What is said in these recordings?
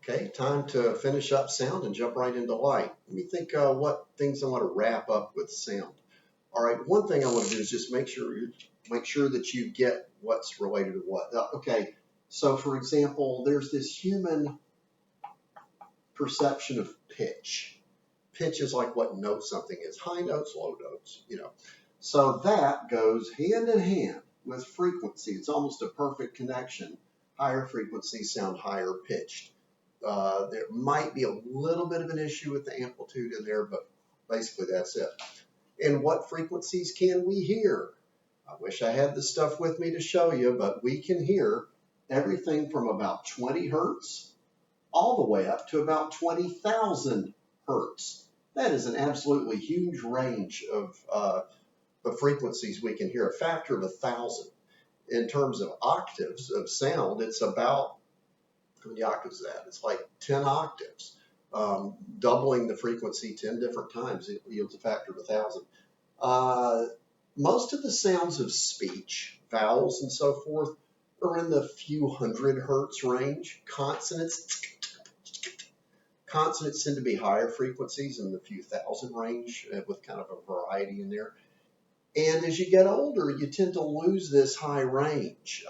Okay, time to finish up sound and jump right into light. Let me think what things I want to wrap up with sound. All right, one thing I want to do is just make sure that you get what's related to what. Okay, so for example, there's this human perception of pitch. Pitch is like what note something is, high notes, low notes, you know. So that goes hand in hand with frequency. It's almost a perfect connection. Higher frequencies sound higher pitched. There might be a little bit of an issue with the amplitude in there, but basically that's it. And what frequencies can we hear? I wish I had the stuff with me to show you, but we can hear everything from about 20 hertz all the way up to about 20,000 hertz. That is an absolutely huge range of the frequencies we can hear, a factor of 1,000. In terms of octaves of sound, it's about, how many octaves is that? It's like 10 octaves. Doubling the frequency 10 different times, it yields a factor of 1,000. Most of the sounds of speech, vowels and so forth, are in the few hundred hertz range. Consonants tend to be higher frequencies in the few thousand range with kind of a variety in there. And as you get older, you tend to lose this high range.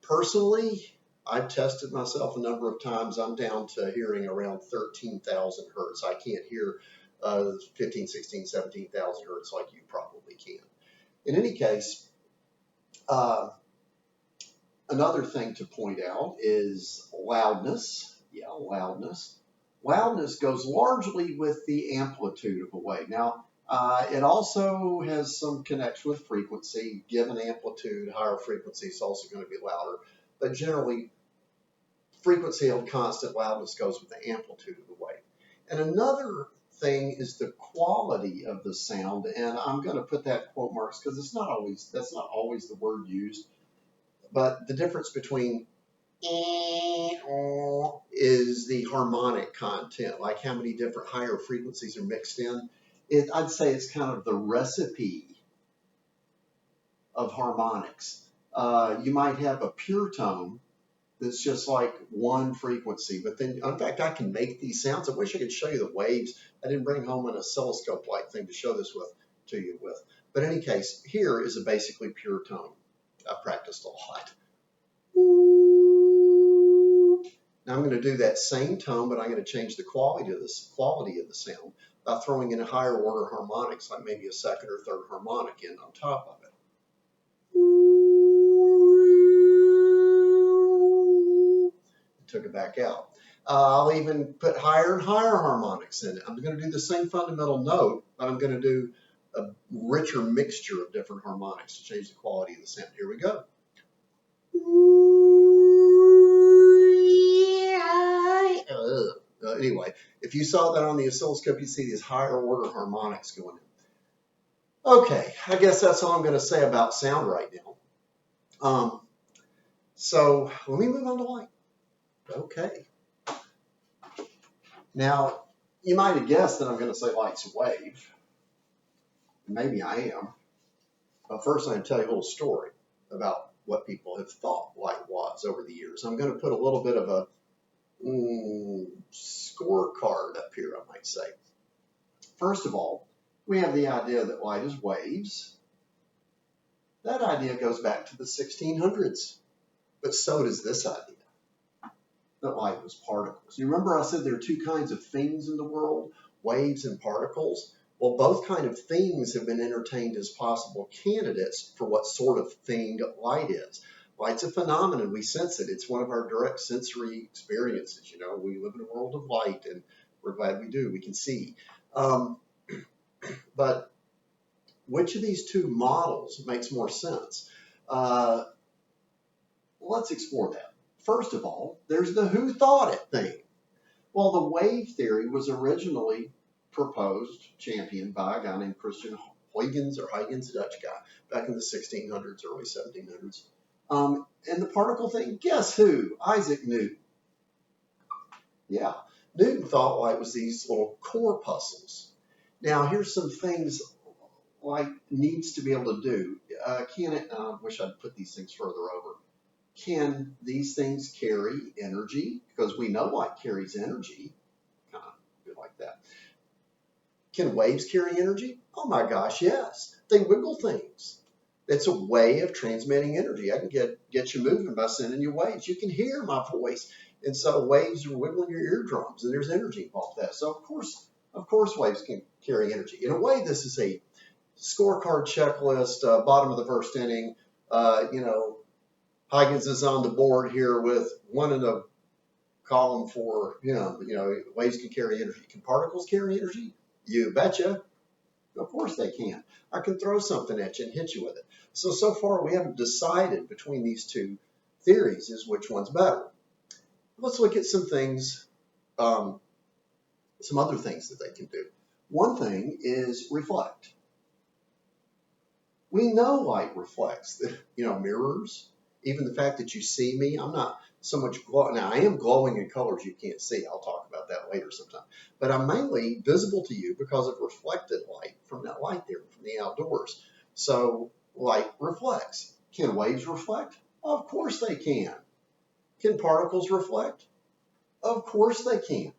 Personally, I've tested myself a number of times. I'm down to hearing around 13,000 hertz. I can't hear 15, 16, 17,000 hertz like you probably can. In any case, another thing to point out is loudness. Yeah, loudness. Loudness goes largely with the amplitude of a wave. Now, it also has some connection with frequency. Given amplitude, higher frequency is also going to be louder. But generally, frequency held constant, loudness goes with the amplitude of the wave. And another thing is the quality of the sound. And I'm going to put that quote marks because that's not always the word used. But the difference between is the harmonic content, like how many different higher frequencies are mixed in. I'd say it's kind of the recipe of harmonics. You might have a pure tone that's just like one frequency, but then, in fact, I can make these sounds. I wish I could show you the waves. I didn't bring home an oscilloscope-like thing to show this to you with. But in any case, here is a basically pure tone. I've practiced a lot. Now I'm going to do that same tone, but I'm going to change the quality of the sound by throwing in a higher order harmonics, like maybe a second or third harmonic in on top of it. Took it back out. I'll even put higher and higher harmonics in it. I'm going to do the same fundamental note, but I'm going to do a richer mixture of different harmonics to change the quality of the sound. Here we go. Anyway, if you saw that on the oscilloscope, you'd see these higher order harmonics going in. Okay, I guess that's all I'm going to say about sound right now. So let me move on to light. Okay. Now, you might have guessed that I'm going to say light's a wave. Maybe I am. But first, I'm going to tell you a little story about what people have thought light was over the years. I'm going to put a little bit of a scorecard up here, I might say. First of all, we have the idea that light is waves. That idea goes back to the 1600s, but so does this idea that light was particles. You remember I said there are two kinds of things in the world, waves and particles? Well, both kinds of things have been entertained as possible candidates for what sort of thing light is. Light's a phenomenon. We sense it. It's one of our direct sensory experiences. You know, we live in a world of light, and we're glad we do. We can see. But which of these two models makes more sense? Let's explore that. First of all, there's the who thought it thing. Well, the wave theory was originally proposed, championed by a guy named Christian Huygens, a Dutch guy, back in the 1600s, early 1700s. And the particle thing, guess who? Isaac Newton. Yeah, Newton thought light was these little corpuscles. Now, here's some things light needs to be able to do. I wish I'd put these things further over. Can these things carry energy? Because we know light carries energy. Kind of like that. Can waves carry energy? Oh my gosh, yes. They wiggle things. It's a way of transmitting energy. I can get you moving by sending you waves. You can hear my voice. And so waves are wiggling your eardrums, and there's energy involved with that. So of course waves can carry energy. In a way, this is a scorecard checklist, bottom of the first inning. Huygens is on the board here with one in the column for him. Waves can carry energy. Can particles carry energy? You betcha. Of course they can. I can throw something at you and hit you with it. So far we haven't decided between these two theories is which one's better. Let's look at some things, some other things that they can do. One thing is reflect. We know light reflects. Mirrors, even the fact that you see me, I'm not so much glowing. Now, I am glowing in colors you can't see. I'll talk about that later sometime. But I'm mainly visible to you because of reflected light from that light there, from the outdoors. So light reflects. Can waves reflect? Of course they can. Can particles reflect? Of course they can.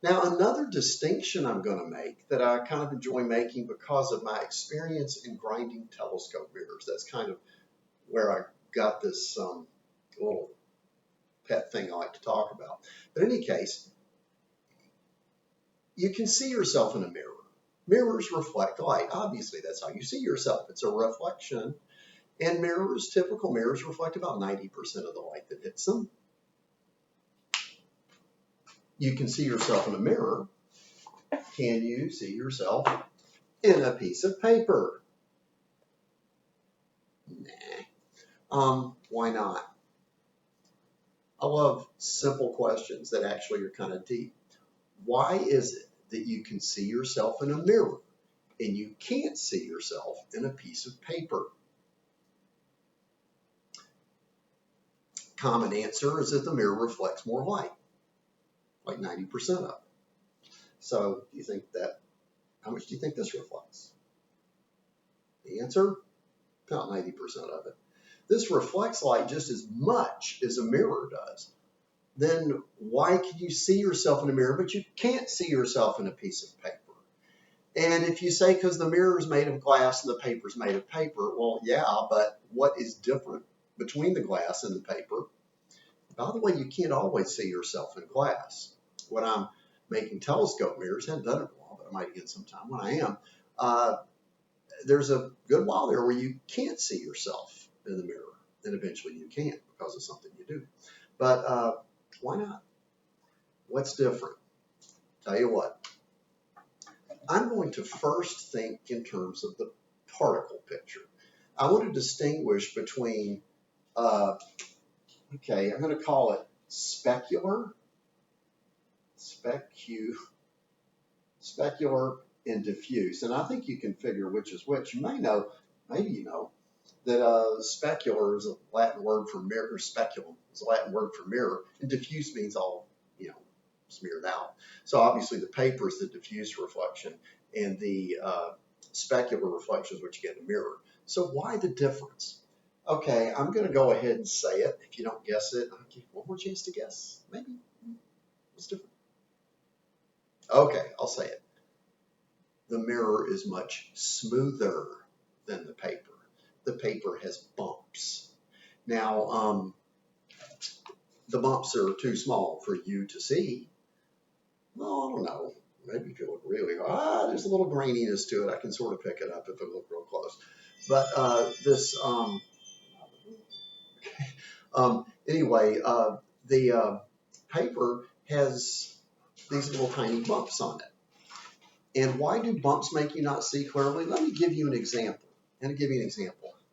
Now, another distinction I'm going to make that I kind of enjoy making because of my experience in grinding telescope mirrors. That's kind of where I got this little pet thing I like to talk about. But in any case, you can see yourself in a mirror. Mirrors reflect light. Obviously, that's how you see yourself. It's a reflection. And mirrors, typical mirrors, reflect about 90% of the light that hits them. You can see yourself in a mirror. Can you see yourself in a piece of paper? Nah. Why not? I love simple questions that actually are kind of deep. Why is it that you can see yourself in a mirror and you can't see yourself in a piece of paper? Common answer is that the mirror reflects more light, like 90% of it. So do you think that, how much do you think this reflects? The answer, about 90% of it. This reflects light just as much as a mirror does. Then why can you see yourself in a mirror, but you can't see yourself in a piece of paper? And if you say because the mirror is made of glass and the paper is made of paper, well, yeah, but what is different between the glass and the paper? By the way, you can't always see yourself in glass. When I'm making telescope mirrors, I haven't done it in a while, but I might again sometime when I am, there's a good while there where you can't see yourself in the mirror, and eventually you can because of something you do. But why not? What's different? Tell you what, I'm going to first think in terms of the particle picture. I want to distinguish between, I'm going to call it specular and diffuse. And I think you can figure which is which. You may know, maybe you know, that specular is a Latin word for mirror, or speculum is a Latin word for mirror, and diffuse means all, smeared out. So obviously the paper is the diffuse reflection, and the specular reflection is what you get in a mirror. So why the difference? Okay, I'm going to go ahead and say it. If you don't guess it, I'll give you one more chance to guess. Maybe. What's different? Okay, I'll say it. The mirror is much smoother than the paper. The paper has bumps. Now, the bumps are too small for you to see. Well, I don't know. Maybe if you look really, there's a little graininess to it. I can sort of pick it up if I look real close. But anyway, the paper has these little tiny bumps on it. And why do bumps make you not see clearly? Let me give you an example.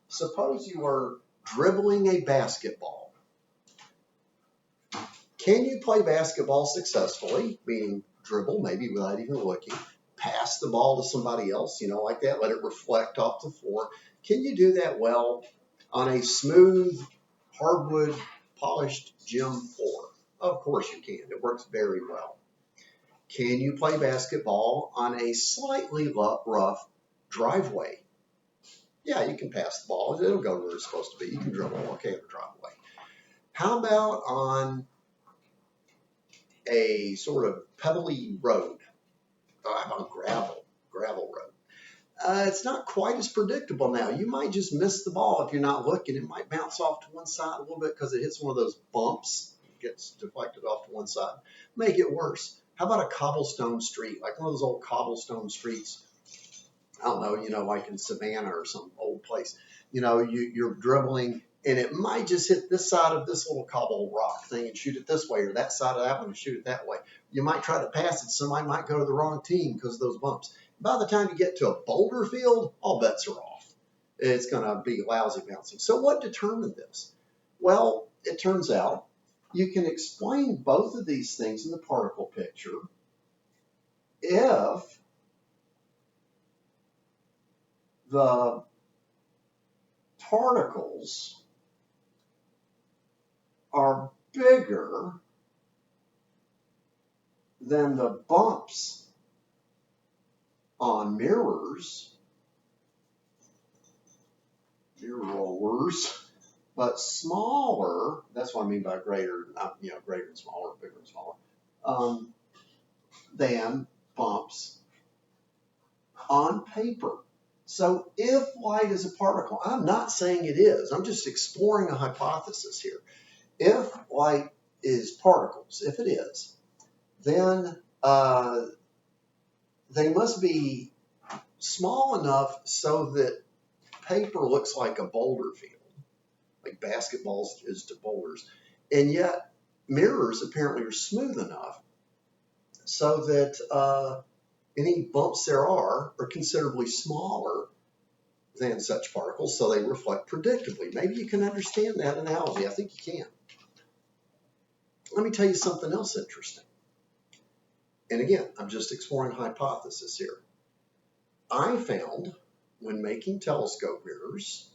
Suppose you are dribbling a basketball. Can you play basketball successfully, meaning dribble, maybe without even looking, pass the ball to somebody else, like that, let it reflect off the floor? Can you do that well on a smooth, hardwood, polished gym floor? Of course you can. It works very well. Can you play basketball on a slightly rough driveway? Yeah, you can pass the ball. It'll go where it's supposed to be. You can dribble, okay, or drive away. How about on a sort of pebbly road? How about gravel road? It's not quite as predictable now. You might just miss the ball if you're not looking. It might bounce off to one side a little bit because it hits one of those bumps. It gets deflected off to one side. Make it worse. How about a cobblestone street, like one of those old cobblestone streets? I don't know, like in Savannah or some old place. You're dribbling and it might just hit this side of this little cobble rock thing and shoot it this way, or that side of that one and shoot it that way. You might try to pass it. Somebody might go to the wrong team because of those bumps. By the time you get to a boulder field, all bets are off. It's going to be lousy bouncing. So what determined this? Well, it turns out you can explain both of these things in the particle picture if the particles are bigger than the bumps on mirrors, but smaller. That's what I mean by greater, greater and smaller, bigger and smaller, than bumps on paper. So if light is a particle, I'm not saying it is, I'm just exploring a hypothesis here. If light is particles, if it is, then they must be small enough so that paper looks like a boulder field, like basketballs is to boulders, and yet mirrors apparently are smooth enough so that any bumps there are considerably smaller than such particles, so they reflect predictably. Maybe you can understand that analogy. I think you can. Let me tell you something else interesting. And again, I'm just exploring a hypothesis here. I found, when making telescope mirrors,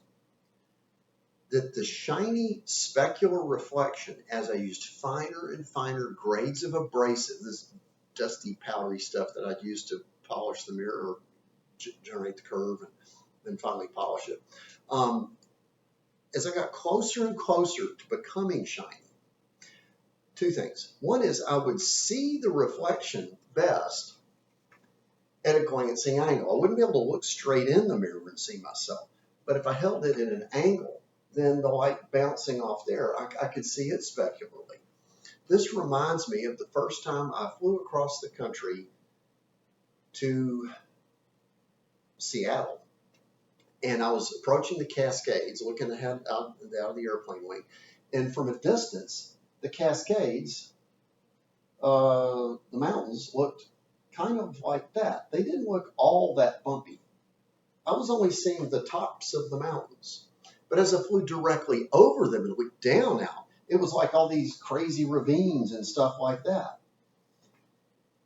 that the shiny specular reflection, as I used finer and finer grades of abrasive, this dusty, powdery stuff that I'd use to polish the mirror or generate the curve and then finally polish it, as I got closer and closer to becoming shiny, two things. One is I would see the reflection best at a glancing angle. I wouldn't be able to look straight in the mirror and see myself. But if I held it at an angle, then the light bouncing off there, I could see it specularly. This reminds me of the first time I flew across the country to Seattle. And I was approaching the Cascades, looking ahead out of the airplane wing. And from a distance, the Cascades, the mountains looked kind of like that. They didn't look all that bumpy. I was only seeing the tops of the mountains. But as I flew directly over them and looked down now, it was like all these crazy ravines and stuff like that.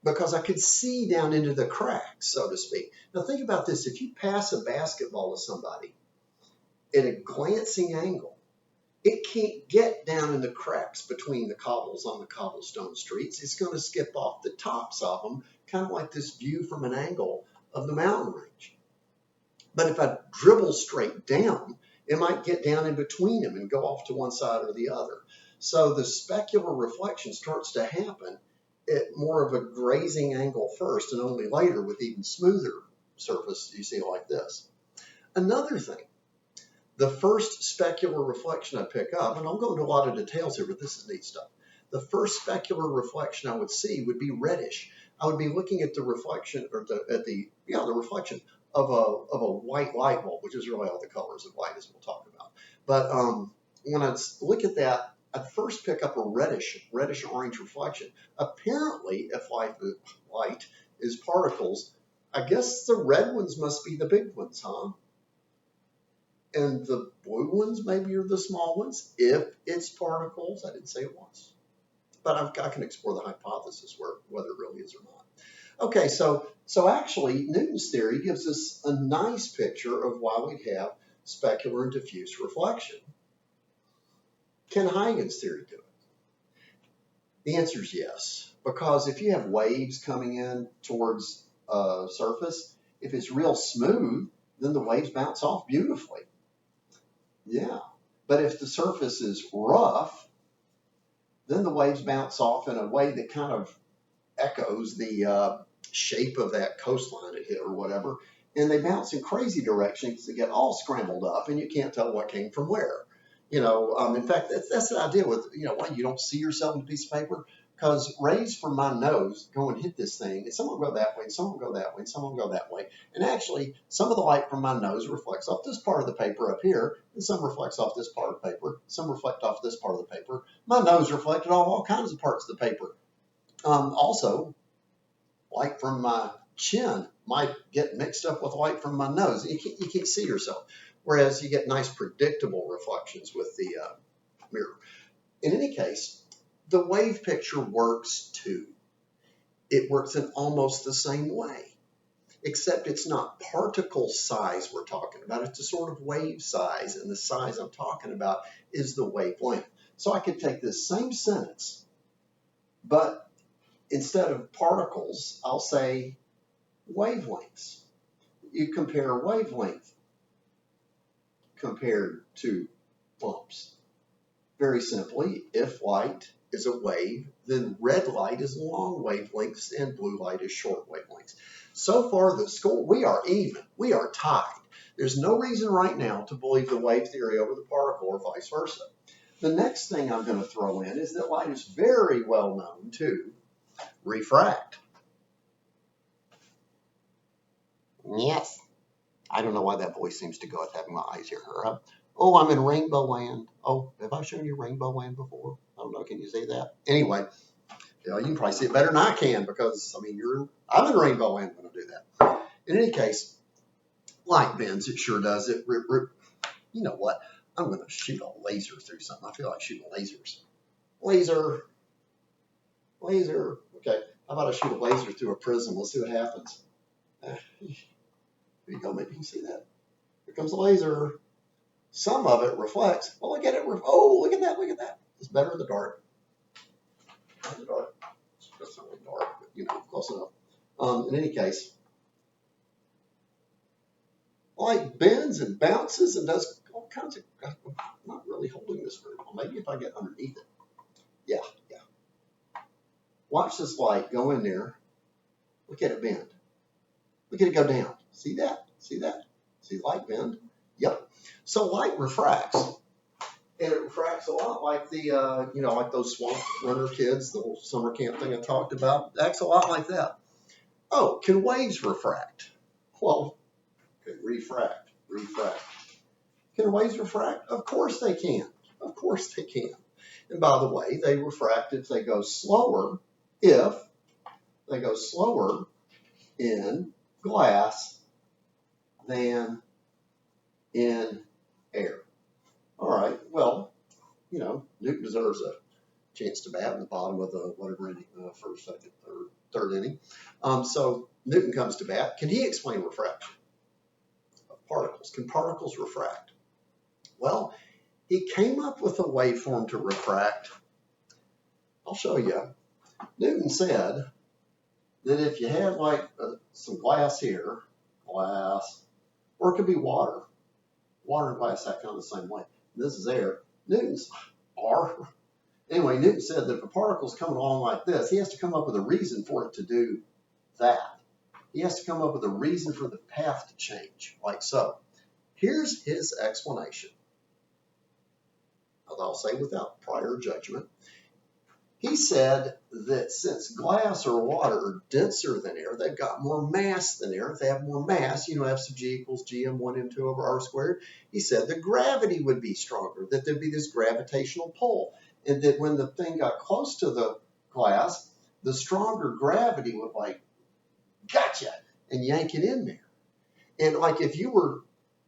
Because I could see down into the cracks, so to speak. Now think about this. If you pass a basketball to somebody at a glancing angle, it can't get down in the cracks between the cobbles on the cobblestone streets. It's going to skip off the tops of them, kind of like this view from an angle of the mountain range. But if I dribble straight down, it might get down in between them and go off to one side or the other. So the specular reflection starts to happen at more of a grazing angle first and only later with even smoother surface you see like this. Another thing, the first specular reflection I pick up, and I'll go into a lot of details here, but this is neat stuff. The first specular reflection I would see would be reddish. I would be looking at the reflection, or the reflection of a white light bulb, which is really all the colors of light, as we'll talk about. But when I look at that, I'd first pick up a reddish orange reflection. Apparently, if light is particles, I guess the red ones must be the big ones, huh? And the blue ones maybe are the small ones, if it's particles. I didn't say it once. But I can explore the hypothesis whether it really is or not. Okay, so actually Newton's theory gives us a nice picture of why we have specular and diffuse reflection. Can Huygens theory do it? The answer is yes, because if you have waves coming in towards a surface, if it's real smooth, then the waves bounce off beautifully. Yeah. But if the surface is rough, then the waves bounce off in a way that kind of echoes the shape of that coastline it hit or whatever. And they bounce in crazy directions. They get all scrambled up and you can't tell what came from where. In fact, that's the idea with, why you don't see yourself in a piece of paper. Because rays from my nose go and hit this thing, and some will go that way, and some will go that way, and some will go that way. And actually, some of the light from my nose reflects off this part of the paper up here, and some reflects off this part of the paper, some reflect off this part of the paper. My nose reflected off all kinds of parts of the paper. Also, light from my chin might get mixed up with light from my nose. You can't see yourself. Whereas you get nice predictable reflections with the mirror. In any case, the wave picture works too. It works in almost the same way, except it's not particle size we're talking about. It's a sort of wave size, and the size I'm talking about is the wavelength. So I could take this same sentence, but instead of particles, I'll say wavelengths. You compare wavelength compared to bumps. Very simply, if light is a wave, then red light is long wavelengths and blue light is short wavelengths. So far, the score, we are even. We are tied. There's no reason right now to believe the wave theory over the particle or vice versa. The next thing I'm going to throw in is that light is very well known to refract. Yes. I don't know why that voice seems to go with having my eyes here. Oh, I'm in Rainbow Land. Oh, have I shown you Rainbow Land before? I don't know. Can you see that? Anyway, you can probably see it better than I can because, I'm in Rainbow Land when I do that. In any case, light bends. It sure does. You know what? I'm going to shoot a laser through something. I feel like shooting lasers. Laser. Okay. How about I shoot a laser through a prism? Let's see what happens. There you go. Maybe you can see that. Here comes the laser. Some of it reflects. Oh, look at it. Oh, look at that. Look at that. It's better in the dark. In the dark. It's not really dark, but close enough. In any case, light bends and bounces and does all kinds of. I'm not really holding this very well. Maybe if I get underneath it. Yeah. Watch this light go in there. Look at it bend. Look at it go down. See that? See light bend? Yep. So light refracts. And it refracts a lot like the, like those swamp runner kids, the whole summer camp thing I talked about. It acts a lot like that. Oh, can waves refract? Well, okay, refract. Can waves refract? Of course they can. And by the way, they refract if they go slower in glass than in air. All right, well, Newton deserves a chance to bat in the bottom of the whatever inning, first, second, third inning. So Newton comes to bat. Can he explain refraction of particles? Can particles refract? Well, he came up with a waveform to refract. I'll show you. Newton said that if you had some glass here, or it could be water and glass act kind of the same way. This is air. Newton's R. Anyway, Newton said that if a particle's coming along like this, he has to come up with a reason for it to do that. He has to come up with a reason for the path to change, like so. Here's his explanation. I'll say without prior judgment. He said that since glass or water are denser than air, they've got more mass than air. If they have more mass, F sub g equals gm1 m2 over r squared. He said the gravity would be stronger, that there'd be this gravitational pull, and that when the thing got close to the glass, the stronger gravity would gotcha, and yank it in there. And if you were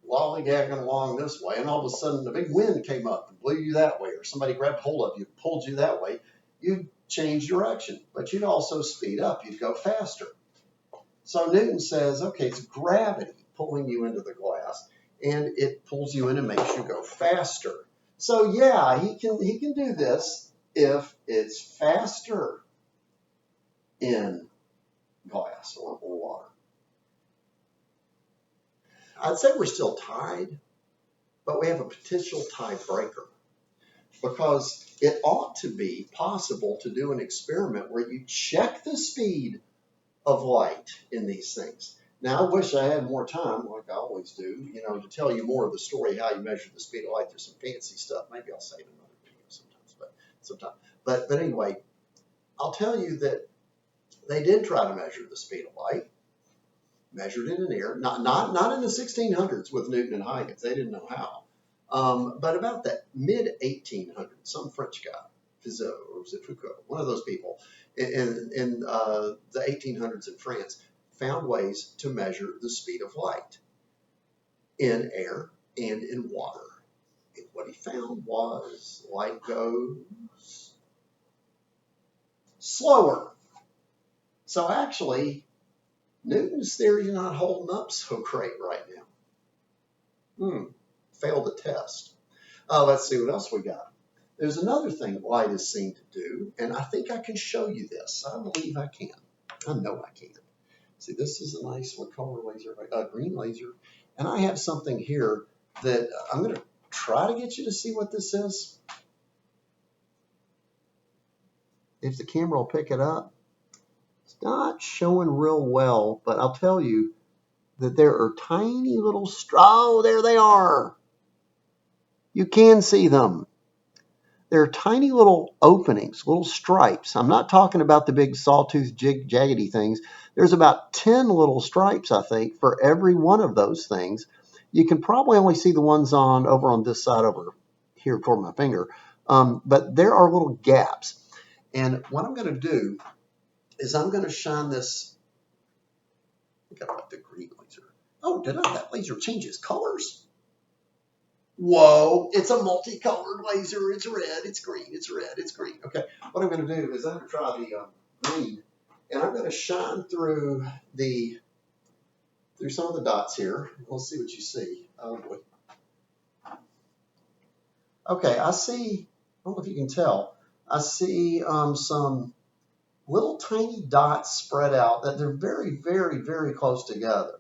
lollygagging along this way, and all of a sudden a big wind came up and blew you that way, or somebody grabbed hold of you, pulled you that way, you'd change direction, but you'd also speed up. You'd go faster. So Newton says, okay, it's gravity pulling you into the glass, and it pulls you in and makes you go faster. So yeah, he can do this if it's faster in glass or water. I'd say we're still tied, but we have a potential tiebreaker because it ought to be possible to do an experiment where you check the speed of light in these things. Now, I wish I had more time, like I always do, to tell you more of the story, how you measure the speed of light. There's some fancy stuff. Maybe I'll save another video sometime. But anyway, I'll tell you that they did try to measure the speed of light, measured it in air, not in the 1600s with Newton and Huygens. They didn't know how. But about that mid-1800s, some French guy, Fizeau, or was it Foucault, one of those people, in the 1800s in France, found ways to measure the speed of light in air and in water. And what he found was light goes slower. So actually, Newton's theory is not holding up so great right now. Failed the test. Let's see what else we got. There's another thing light is seen to do, and I think I can show you this. I believe I can. I know I can. See, this is a nice, what color laser? Green laser. And I have something here that I'm going to try to get you to see what this is. If the camera will pick it up. It's not showing real well, but I'll tell you that there are tiny little, oh, there they are. You can see them. There are tiny little openings, little stripes. I'm not talking about the big sawtooth, jaggedy things. There's about 10 little stripes, I think, for every one of those things. You can probably only see the ones over on this side over here toward my finger. But there are little gaps. And what I'm going to do is I'm going to shine this. I got about the green laser. Oh, that laser changes colors? Whoa, it's a multicolored laser. It's red, it's green, it's red, it's green. Okay, what I'm going to do is I'm going to try the green, and I'm going to shine through some of the dots here. We'll see what you see. Oh boy. Okay, I see, I don't know if you can tell, I see some little tiny dots spread out that they're very, very, very close together.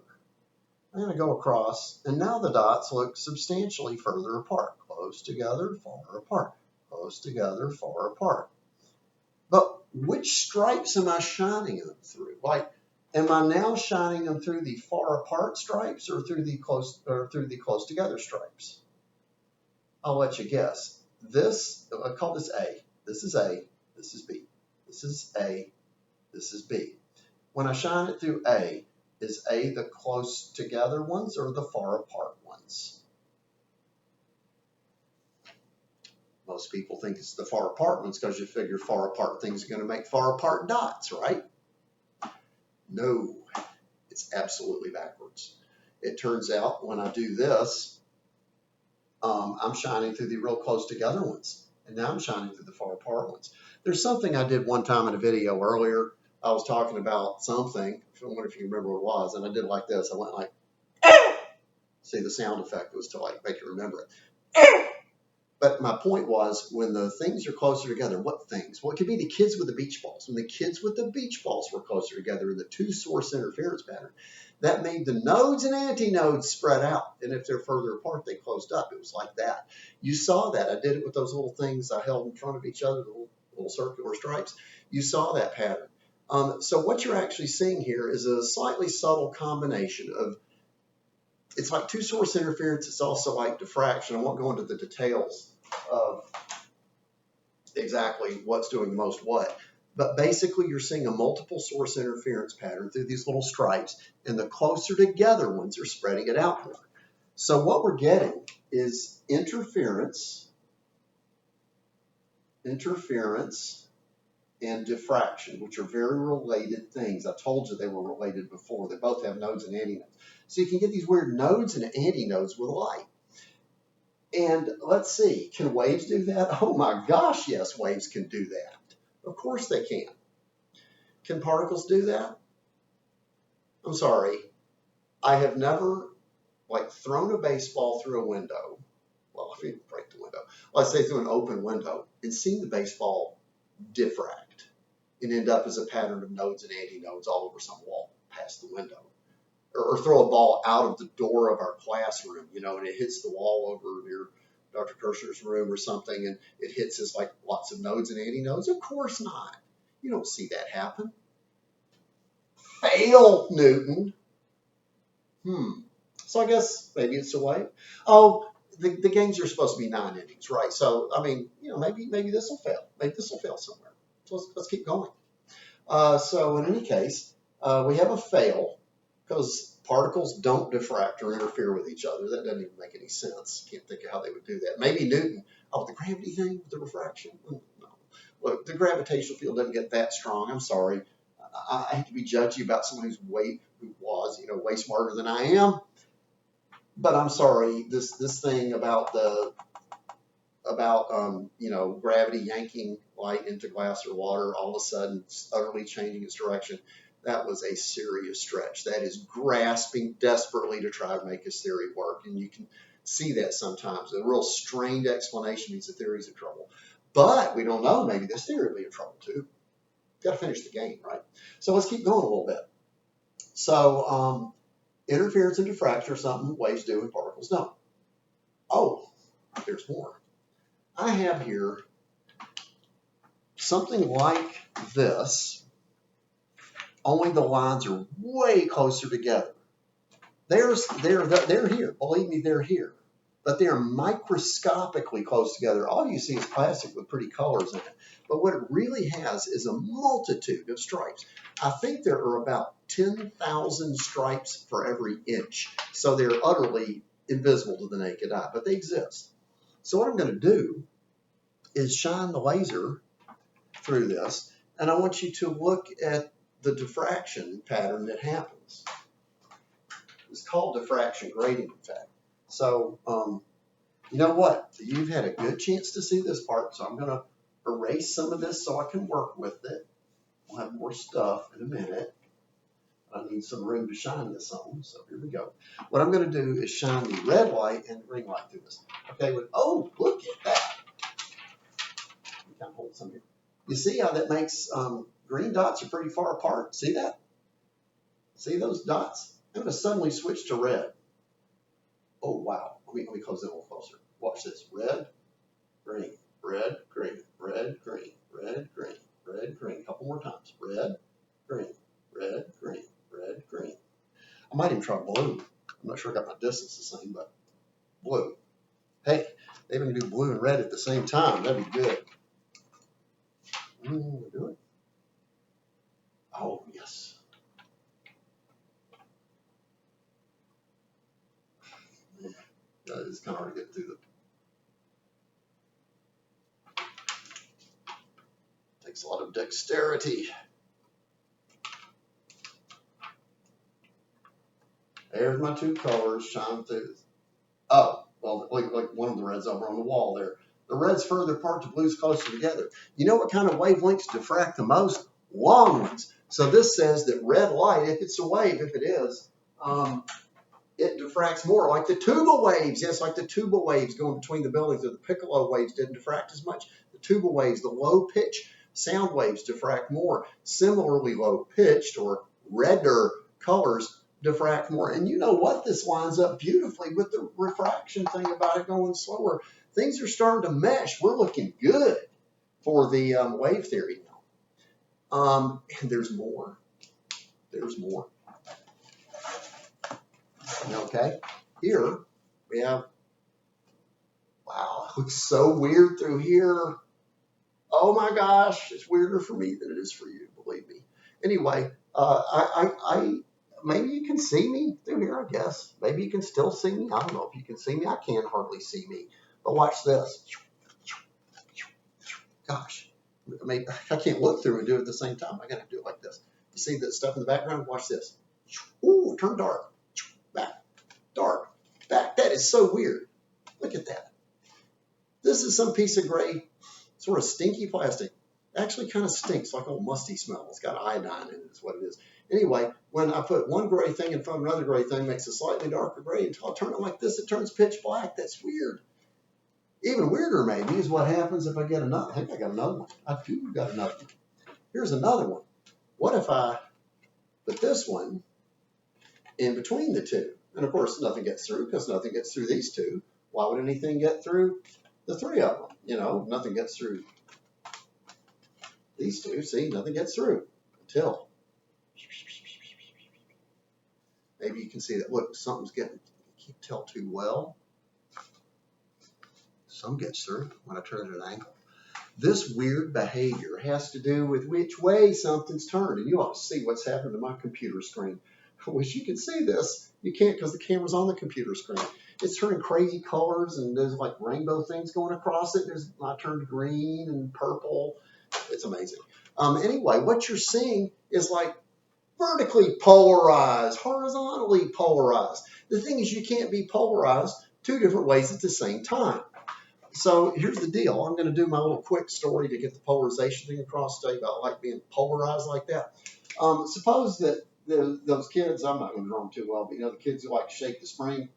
I'm going to go across, and now the dots look substantially further apart. Close together, far apart. Close together, far apart. But which stripes am I shining them through? Like, am I now shining them through the far apart stripes or through the close together stripes? I'll let you guess. I call this A. This is A. This is B. This is A. This is B. When I shine it through A, is A the close together ones or the far apart ones? Most people think it's the far apart ones because you figure far apart things are going to make far apart dots, right? No, it's absolutely backwards. It turns out when I do this, I'm shining through the real close together ones. And now I'm shining through the far apart ones. There's something I did one time in a video earlier. I was talking about something. I wonder if you remember what it was. And I did like this. I went like, see, the sound effect was to like make you remember it. But my point was, when the things are closer together, what things? Well, it could be the kids with the beach balls. When the kids with the beach balls were closer together in the two-source interference pattern, that made the nodes and antinodes spread out. And if they're further apart, they closed up. It was like that. You saw that. I did it with those little things I held in front of each other, the little circular stripes. You saw that pattern. So what you're actually seeing here is a slightly subtle combination of, it's like two-source interference. It's also like diffraction. I won't go into the details of exactly what's doing the most what. But basically, you're seeing a multiple source interference pattern through these little stripes, and the closer together ones are spreading it out more. So what we're getting is interference, and diffraction, which are very related things. I told you they were related before. They both have nodes and antinodes. So you can get these weird nodes and antinodes with light. And let's see, can waves do that? Oh my gosh, yes, waves can do that. Of course they can. Can particles do that? I'm sorry. I have never thrown a baseball through a window. Well, if you break the window, let's say through an open window, and seen the baseball diffract and end up as a pattern of nodes and antinodes all over some wall past the window. or throw a ball out of the door of our classroom, you know, and it hits the wall over near Dr. Kirshner's room or something, and it hits us like lots of nodes and antinodes? Of course not. You don't see that happen. Fail, Newton. So I guess maybe it's a wave. Oh, the games are supposed to be 9 innings, right? So, I mean, you know, maybe this will fail. Maybe this will fail somewhere. So let's keep going. So in any case, we have a fail because particles don't diffract or interfere with each other. That doesn't even make any sense. Can't think of how they would do that. Maybe Newton, the gravity thing, the refraction. No. Look, the gravitational field doesn't get that strong. I'm sorry. I hate to be judgy about someone who was, you know, way smarter than I am. But I'm sorry, this thing about you know, gravity yanking light into glass or water, all of a sudden utterly changing its direction, that was a serious stretch. That is grasping desperately to try to make his theory work. And you can see that sometimes. A real strained explanation means the theory's in trouble. But we don't know. Maybe this theory will be in trouble too. Got to finish the game, right? So let's keep going a little bit. So interference and diffraction are something waves do and particles don't. Oh, there's more. I have here something like this, only the lines are way closer together. They're here. Believe me, they're here. But they are microscopically close together. All you see is plastic with pretty colors in it. But what it really has is a multitude of stripes. I think there are about 10,000 stripes for every inch. So they're utterly invisible to the naked eye, but they exist. So what I'm going to do is shine the laser through this, and I want you to look at the diffraction pattern that happens. It's called diffraction grading, in fact. So, you know what? You've had a good chance to see this part, so I'm going to erase some of this so I can work with it. We'll have more stuff in a minute. I need some room to shine this on, so here we go. What I'm going to do is shine the red light and the green light through this. Okay, oh, look at that. We can hold some here. You see how that makes green dots are pretty far apart? See that? See those dots? I'm going to suddenly switch to red. Oh, wow. Let me close it a little closer. Watch this. Red, green, red, green, red, green, red, green, red, green. A couple more times. Red, green, red, green, red, green. I might even try blue. I'm not sure I got my distance the same, but blue. Hey, they even do blue and red at the same time. That'd be good. We'll do it. Oh, yes. It's kind of hard to get through takes a lot of dexterity. There's my two colors shine through. Oh, well, like one of the reds over on the wall there. The red's further apart, the blue's closer together. You know what kind of wavelengths diffract the most? Long ones. So this says that red light, if it's a wave, if it is, it diffracts more, like the tuba waves. Yes, like the tuba waves going between the buildings, or the piccolo waves didn't diffract as much. The tuba waves, the low pitch sound waves diffract more. Similarly, low pitched or redder colors diffract more. And you know what? This lines up beautifully with the refraction thing about it going slower. Things are starting to mesh. We're looking good for the wave theory now. And there's more. There's more. Okay, here we have, wow, it looks so weird through here. Oh my gosh, it's weirder for me than it is for you, believe me. Anyway, maybe you can see me through here, I guess. Maybe you can still see me. I don't know if you can see me. I can't hardly see me. But watch this. Gosh, I mean, I can't look through and do it at the same time. I got to do it like this. You see that stuff in the background? Watch this. Ooh, it turned dark. Back, dark, back. That is so weird. Look at that. This is some piece of gray, sort of stinky plastic. Actually kind of stinks, like old musty smell. It's got iodine in it, is what it is. Anyway, when I put one gray thing in front of another gray thing, it makes a slightly darker gray. Until I turn it like this, it turns pitch black. That's weird. Even weirder, maybe, is what happens if I get another. I think I got another one. I do got another one. Here's another one. What if I put this one in between the two. And of course, nothing gets through because nothing gets through these two. Why would anything get through the three of them? You know, nothing gets through these two. See, nothing gets through until maybe you can see that, look, something's getting, you can't tell too well. Some gets through when I turn it at an angle. This weird behavior has to do with which way something's turned. And you ought to see what's happened to my computer screen. I wish you could see this. You can't because the camera's on the computer screen. It's turning crazy colors and there's like rainbow things going across it. I turned green and purple. It's amazing. Anyway, what you're seeing is like vertically polarized, horizontally polarized. The thing is you can't be polarized two different ways at the same time. So here's the deal. I'm going to do my little quick story to get the polarization thing across today about like being polarized like that. Suppose that those kids, I'm not going to draw them too well, but you know, the kids who like to shake the spring,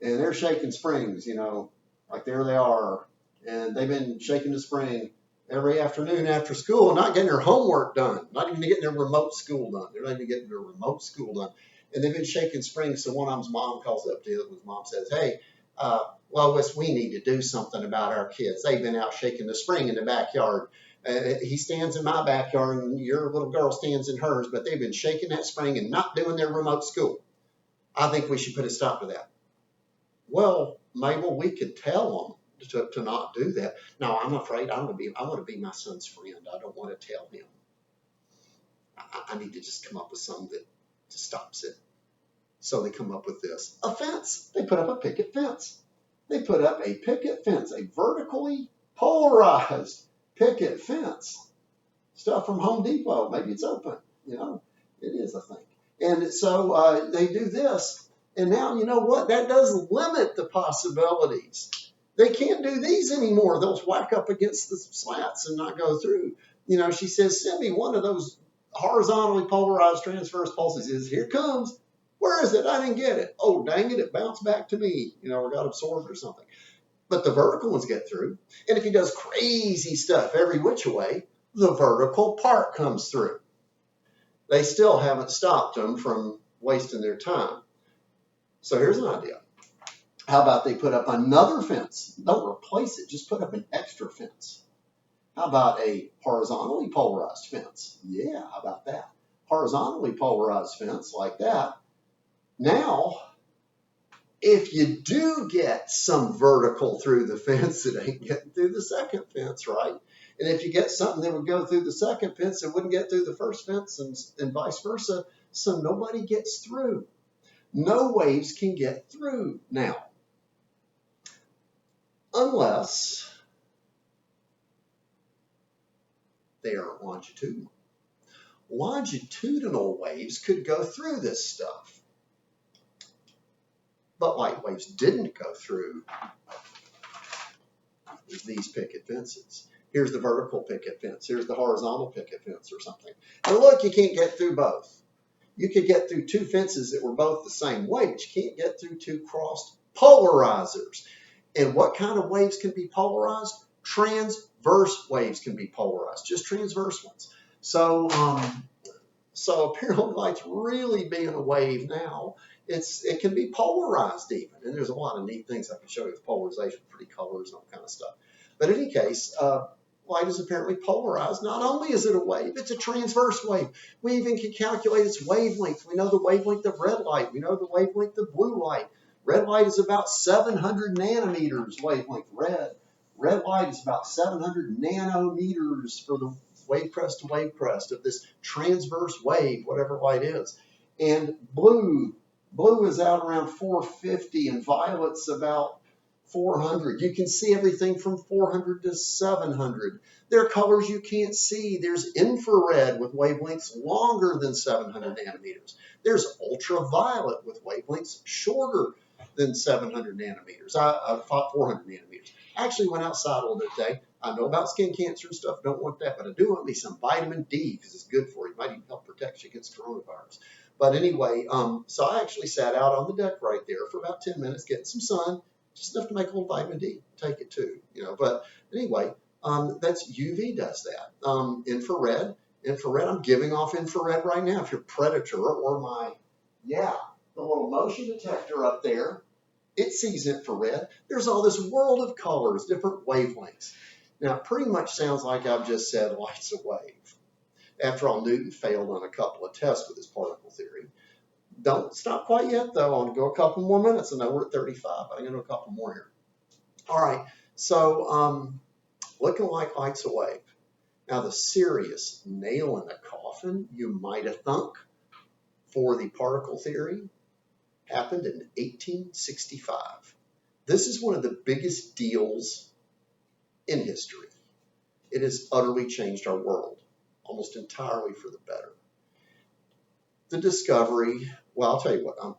and they're shaking springs, you know, like there they are, and they've been shaking the spring every afternoon after school, not getting their homework done, not even getting their remote school done. They're not even getting their remote school done. And they've been shaking springs. So one of them's mom calls up to the other one's mom says, hey, Lois, we need to do something about our kids. They've been out shaking the spring in the backyard. He stands in my backyard and your little girl stands in hers, but they've been shaking that spring and not doing their remote school. I think we should put a stop to that. Well, Mabel, we could tell them to not do that. No, I'm afraid I want to be my son's friend. I don't want to tell him. I need to just come up with something that just stops it. So they come up with this. A fence. They put up a picket fence. They put up a picket fence, a vertically polarized picket fence. Stuff from Home Depot. Maybe it's open. You know, it is a thing. And so they do this. And now, you know what? That does limit the possibilities. They can't do these anymore. They'll whack up against the slats and not go through. You know, she says, send me one of those horizontally polarized transverse pulses. He says, here it comes. Where is it? I didn't get it. Oh, dang it. It bounced back to me, you know, or got absorbed or something. But the vertical ones get through. And if he does crazy stuff every which way, the vertical part comes through. They still haven't stopped them from wasting their time. So here's an idea. How about they put up another fence? Don't replace it. Just put up an extra fence. How about a horizontally polarized fence? Yeah, how about that? Horizontally polarized fence like that. Now, if you do get some vertical through the fence, it ain't getting through the second fence, right? And if you get something that would go through the second fence, it wouldn't get through the first fence and vice versa. So nobody gets through. No waves can get through now. Unless they are longitudinal. Longitudinal waves could go through this stuff. But light waves didn't go through these picket fences. Here's the vertical picket fence. Here's the horizontal picket fence or something. And look, you can't get through both. You could get through two fences that were both the same way, but you can't get through two crossed polarizers. And what kind of waves can be polarized? Transverse waves can be polarized, just transverse ones. So apparently light's really being a wave now. It can be polarized even, and there's a lot of neat things I can show you with polarization, pretty colors and all kind of stuff. But in any case, light is apparently polarized. Not only is it a wave, it's a transverse wave. We even can calculate its wavelength. We know the wavelength of red light. We know the wavelength of blue light. Red light is about 700 nanometers wavelength. Red light is about 700 nanometers for the wave crest to wave crest of this transverse wave, whatever light is. And blue is out around 450 and violet's about 400. You can see everything from 400 to 700. There are colors you can't see. There's infrared with wavelengths longer than 700 nanometers. There's ultraviolet with wavelengths shorter than 700 nanometers, 400 nanometers. I actually went outside a little bit today. I know about skin cancer and stuff. Don't want that, but I do want me some vitamin D because it's good for you. It might even help protect you against coronavirus. But anyway, so I actually sat out on the deck right there for about 10 minutes getting some sun, just enough to make a little vitamin D. Take it too, you know. But anyway, that's UV does that. Infrared, I'm giving off infrared right now. If you're Predator or my Yeah, the little motion detector up there, it sees infrared. There's all this world of colors, different wavelengths. Now, it pretty much sounds like I've just said light's a wave. After all, Newton failed on a couple of tests with his particle theory. Don't stop quite yet, though. I want to go a couple more minutes. I know we're at 35, but I'm going to do a couple more here. All right, so looking like light's a wave. Now, the serious nail in the coffin, you might have thunk, for the particle theory happened in 1865. This is one of the biggest deals in history. It has utterly changed our world, almost entirely for the better. The discovery, well, I'll tell you what I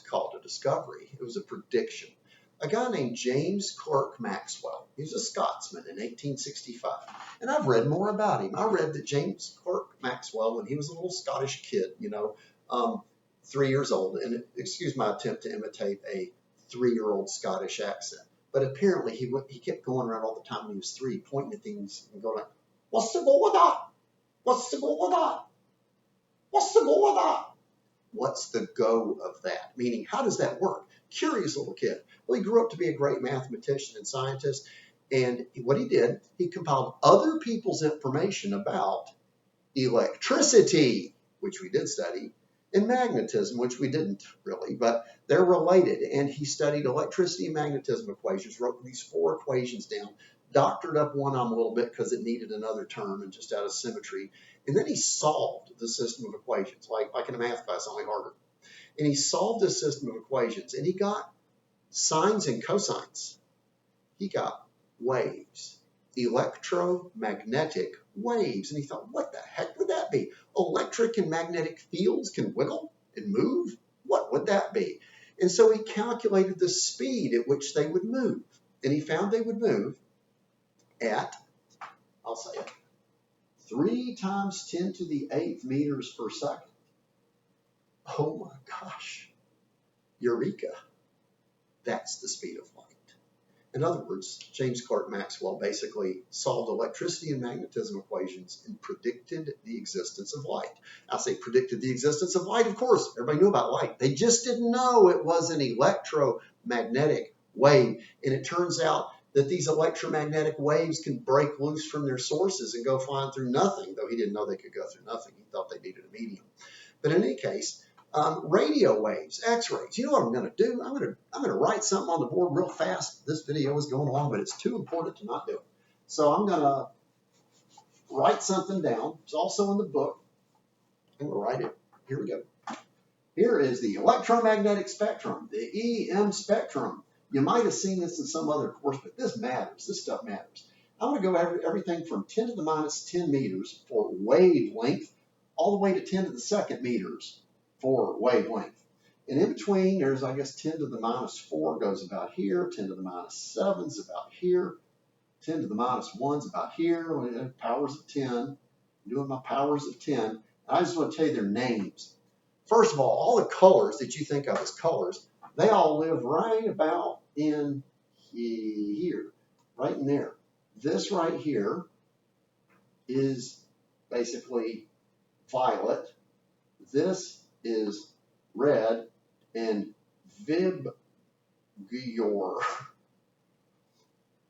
call it a discovery. It was a prediction. A guy named James Clerk Maxwell. He was a Scotsman in 1865. And I've read more about him. I read that James Clerk Maxwell, when he was a little Scottish kid, 3 years old, and excuse my attempt to imitate a 3-year-old Scottish accent. But apparently he kept going around all the time when he was 3, pointing at things and going like, "What's the go with that? What's the go with that? What's the go with that?" What's the go of that? Meaning, how does that work? Curious little kid. Well, he grew up to be a great mathematician and scientist. And what he did, he compiled other people's information about electricity, which we did study, and magnetism, which we didn't really, but they're related. And he studied electricity and magnetism equations, wrote these 4 equations down, doctored up one of them a little bit because it needed another term and just out of symmetry. And then he solved the system of equations, like in a math class, only harder. And he solved this system of equations, and he got sines and cosines. He got waves, electromagnetic waves. And he thought, what the heck would that be? Electric and magnetic fields can wiggle and move? What would that be? And so he calculated the speed at which they would move. And he found they would move at, I'll say it, 3 times 10 to the 8th meters per second. Oh my gosh. Eureka. That's the speed of light. In other words, James Clerk Maxwell basically solved electricity and magnetism equations and predicted the existence of light. I say predicted the existence of light, of course. Everybody knew about light. They just didn't know it was an electromagnetic wave. And it turns out that these electromagnetic waves can break loose from their sources and go flying through nothing, though he didn't know they could go through nothing. He thought they needed a medium. But in any case, radio waves, X-rays. You know what I'm going to do? I'm going to write something on the board real fast. This video is going along, but it's too important to not do it. So I'm going to write something down. It's also in the book. I'm going to write it. Here we go. Here is the electromagnetic spectrum, the EM spectrum. You might have seen this in some other course, but this matters. This stuff matters. I'm going to go everything from 10 to the minus 10 meters for wavelength, all the way to 10 to the second meters for wavelength. And in between, there's, I guess, 10 to the minus 4 goes about here, 10 to the minus 7 is about here, 10 to the minus 1 is about here, powers of 10. I'm doing my powers of 10. And I just want to tell you their names. First of all the colors that you think of as colors, they all live right about in here, right in there. This right here is basically violet. This is red, and Vib Gior.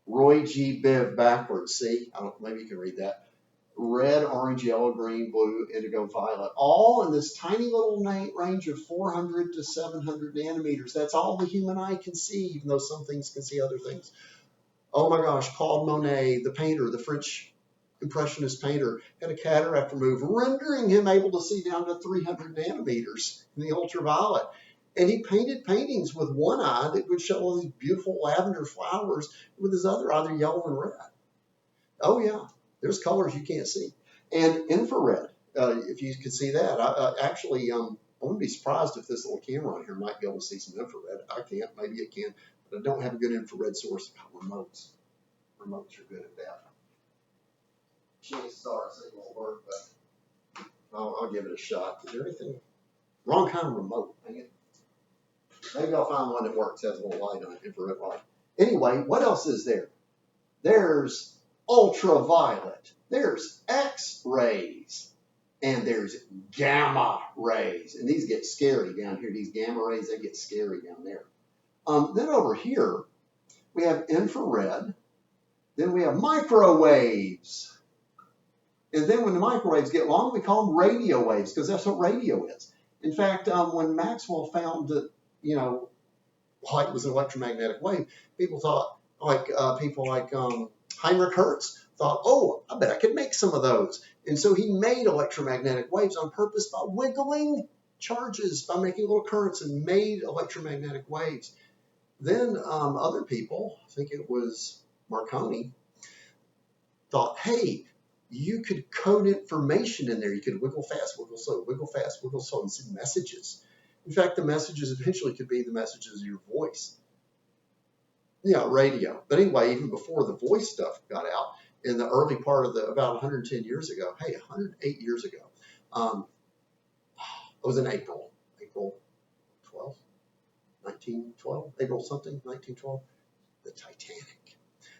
Roy G. Biv backwards. See? Maybe you can read that. Red, orange, yellow, green, blue, indigo, violet. All in this tiny little range of 400 to 700 nanometers. That's all the human eye can see, even though some things can see other things. Oh my gosh, Claude Monet, the painter, the French Impressionist painter, had a cataract removed, rendering him able to see down to 300 nanometers in the ultraviolet. And he painted paintings with one eye that would show all these beautiful lavender flowers, with his other eye, they're yellow and red. Oh yeah, there's colors you can't see. And infrared, if you can see that. I wouldn't be surprised if this little camera on here might be able to see some infrared. I can't, maybe it can, but I don't have a good infrared source. Remotes. Remotes are good at that. Chances are it won't work, but I'll give it a shot. Is there anything? Wrong kind of remote. Dang it. Maybe I'll find one that works, has a little light on it, infrared light. Anyway, what else is there? There's ultraviolet. There's X-rays. And there's gamma rays, and these get scary down here. These gamma rays, they get scary down there. Then over here, we have infrared. Then we have microwaves. And then when the microwaves get long, we call them radio waves, because that's what radio is. In fact, when Maxwell found that, light was an electromagnetic wave, people thought, people like Heinrich Hertz thought, oh, I bet I could make some of those. And so he made electromagnetic waves on purpose by wiggling charges, by making little currents, and made electromagnetic waves. Then other people, I think it was Marconi, thought, hey, you could code information in there. You could wiggle fast, wiggle slow, wiggle fast, wiggle slow, and send messages. In fact, the messages eventually could be the messages of your voice. Radio. But anyway, even before the voice stuff got out, in the early part of about 110 years ago, 108 years ago, it was in April 12th, 1912, April something, 1912,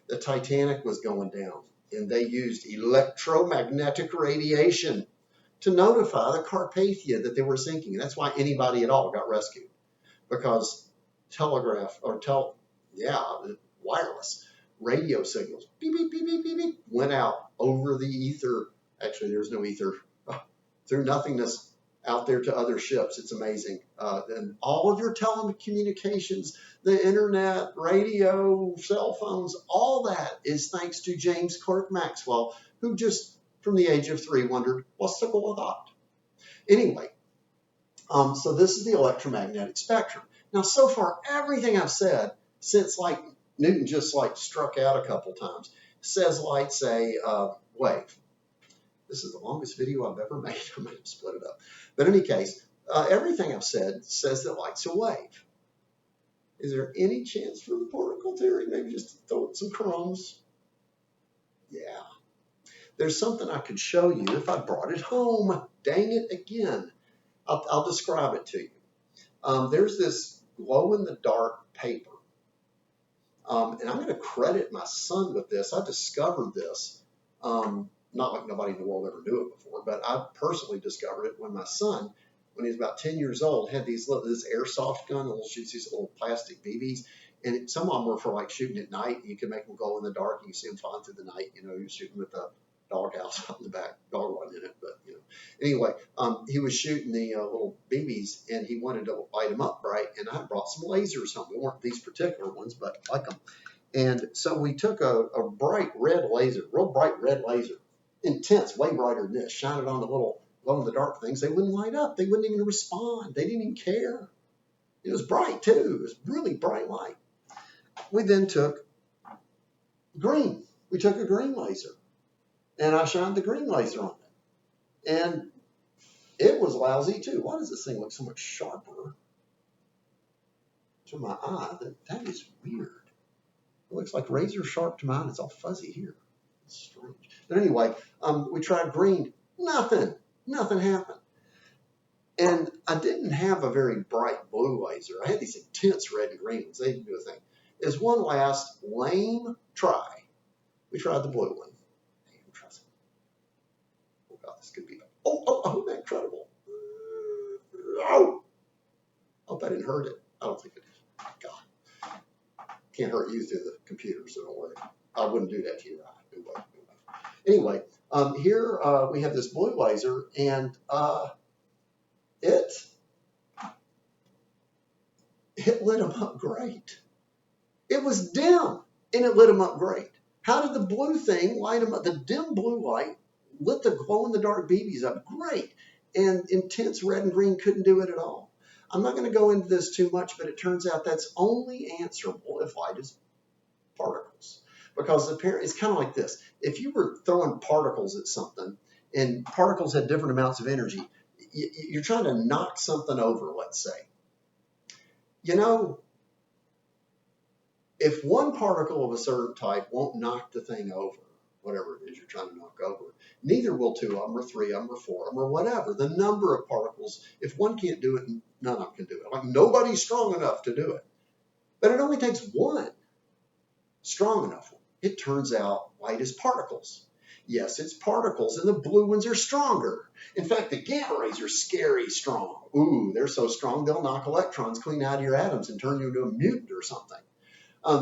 the Titanic was going down, and they used electromagnetic radiation to notify the Carpathia that they were sinking. And that's why anybody at all got rescued, because wireless radio signals, beep, beep, beep, beep, beep, beep, went out over the ether. Actually, there's no ether, through nothingness out there to other ships. It's amazing. And all of your telecommunications, the internet, radio, cell phones, all that is thanks to James Clerk Maxwell, who just from the age of 3 wondered, what's the goal of that? Anyway, so this is the electromagnetic spectrum. Now, so far, everything I've said, since Newton just struck out a couple times, says light's a wave. This is the longest video I've ever made. I might have split it up. But in any case, everything I've said says that light's a wave. Is there any chance for the particle theory? Maybe just throw some crumbs? Yeah. There's something I could show you if I brought it home. Dang it again. I'll describe it to you. There's this glow-in-the-dark paper. And I'm going to credit my son with this. I discovered this. Not like nobody in the world ever knew it before, but I personally discovered it when my son, when he was about 10 years old, had this airsoft gun, shoots these little plastic BBs. And some of them were for shooting at night. You can make them glow in the dark. You can see them flying through the night. You're shooting with a doghouse out in the back, dog run in it. But anyway, he was shooting the little BBs, and he wanted to light them up bright. And I brought some lasers home. They weren't these particular ones, but I like them. And so we took a bright red laser, real bright red laser, intense, way brighter than this, shine it on the little glow in the dark things. They wouldn't light up. They wouldn't even respond. They didn't even care. It was bright too. It was really bright light. We then took green. We took a green laser, and I shined the green laser on it. And it was lousy too. Why does this thing look so much sharper to my eye? That is weird. It looks like razor sharp to mine. It's all fuzzy here. It's strange. But anyway, we tried green. Nothing happened. And I didn't have a very bright blue laser. I had these intense red and green ones. They didn't do a thing. As one last lame try, we tried the blue one. Oh God, this could be. Oh, that's incredible. Oh, hope I didn't hurt it. I don't think it did. God, can't hurt you through the computer, so don't worry. I wouldn't do that to your eye. Anyway, here we have this blue laser, and it lit them up great. It was dim, and it lit them up great. How did the blue thing light them up? The dim blue light lit the glow-in-the-dark BBs up great, and intense red and green couldn't do it at all. I'm not going to go into this too much, but it turns out that's only answerable if light is particles. Because it's kind of like this. If you were throwing particles at something, and particles had different amounts of energy, you're trying to knock something over, let's say. If one particle of a certain type won't knock the thing over, whatever it is you're trying to knock over, neither will 2 of them or 3 of them or 4 of them or whatever. The number of particles, if one can't do it, none of them can do it. Nobody's strong enough to do it. But it only takes one strong enough one. It turns out light is particles. Yes, it's particles, and the blue ones are stronger. In fact, the gamma rays are scary strong. Ooh, they're so strong they'll knock electrons clean out of your atoms and turn you into a mutant or something.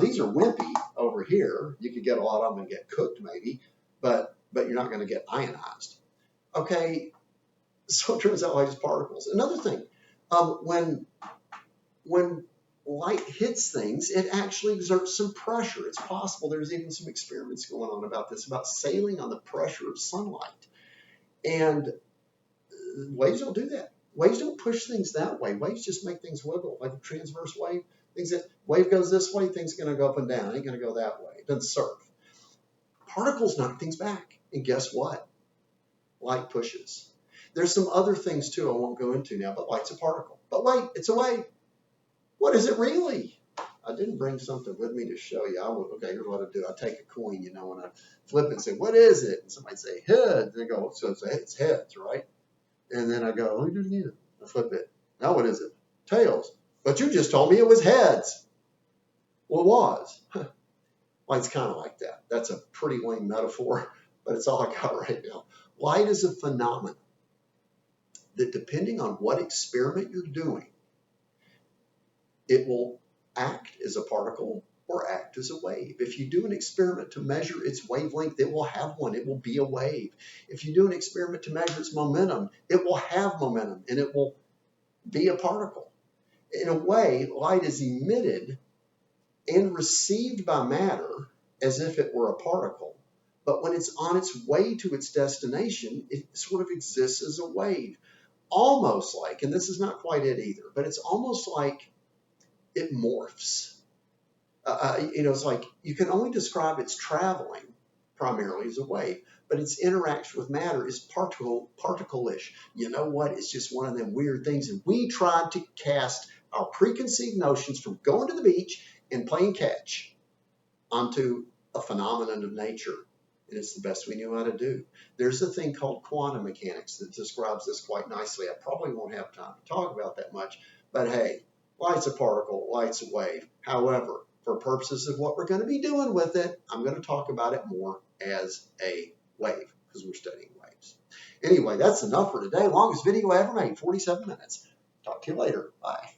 These are wimpy over here. You could get a lot of them and get cooked maybe, but you're not going to get ionized. Okay, so it turns out light is particles. Another thing, when light hits things, it actually exerts some pressure. It's possible. There's even some experiments going on about this, about sailing on the pressure of sunlight. And waves don't do that. Waves don't push things that way. Waves just make things wiggle, like a transverse wave. Things that wave goes this way, things going to go up and down. It ain't going to go that way. It doesn't surf. Particles knock things back. And guess what? Light pushes. There's some other things too I won't go into now, but light's a particle. But wait, it's a wave. What is it really? I didn't bring something with me to show you. Okay, here's what I do. I take a coin, and I flip it and say, what is it? And somebody say, heads. And I go, so it's heads, right? And then I go, let me do it again. I flip it. Now what is it? Tails. But you just told me it was heads. Well, it was. Light's kind of like that. That's a pretty lame metaphor, but it's all I got right now. Light is a phenomenon that, depending on what experiment you're doing, it will act as a particle or act as a wave. If you do an experiment to measure its wavelength, it will have one. It will be a wave. If you do an experiment to measure its momentum, it will have momentum, and it will be a particle. In a way, light is emitted and received by matter as if it were a particle. But when it's on its way to its destination, it sort of exists as a wave. Almost like, and this is not quite it either, but it's almost like it morphs. It's like you can only describe its traveling primarily as a wave, but its interaction with matter is particle-ish. You know what? It's just one of them weird things. And we tried to cast our preconceived notions from going to the beach and playing catch onto a phenomenon of nature. And it's the best we knew how to do. There's a thing called quantum mechanics that describes this quite nicely. I probably won't have time to talk about that much, but hey, light's a particle, light's a wave. However, for purposes of what we're going to be doing with it, I'm going to talk about it more as a wave because we're studying waves. Anyway, that's enough for today. Longest video I ever made, 47 minutes. Talk to you later. Bye.